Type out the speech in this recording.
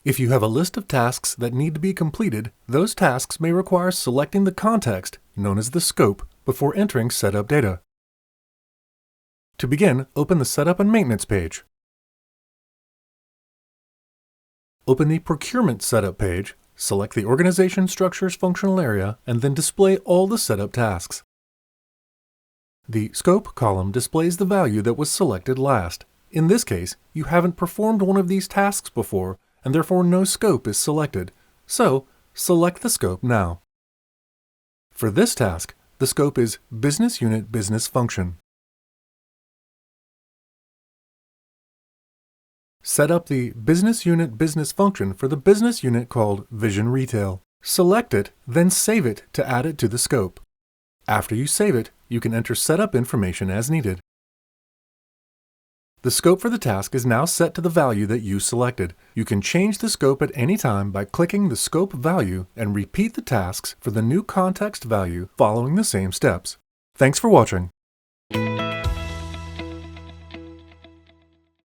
If you have a list of tasks that need to be completed, those tasks may require selecting the context, known as the scope, before entering setup data. To begin, open the Setup and Maintenance page. Open the Procurement Setup page, select the Organization Structures functional area, and then display all the setup tasks. The Scope column displays the value that was selected last. In this case, you haven't performed one of these tasks before, and therefore no scope is selected. So, select the scope now. For this task, the scope is Business Unit Business Function. Set up the Business Unit Business Function for the business unit called Vision Retail. Select it, then save it to add it to the scope. After you save it, you can enter setup information as needed. The scope for the task is now set to the value that you selected. You can change the scope at any time by clicking the scope value and repeat the tasks for the new context value following the same steps. Thanks for watching.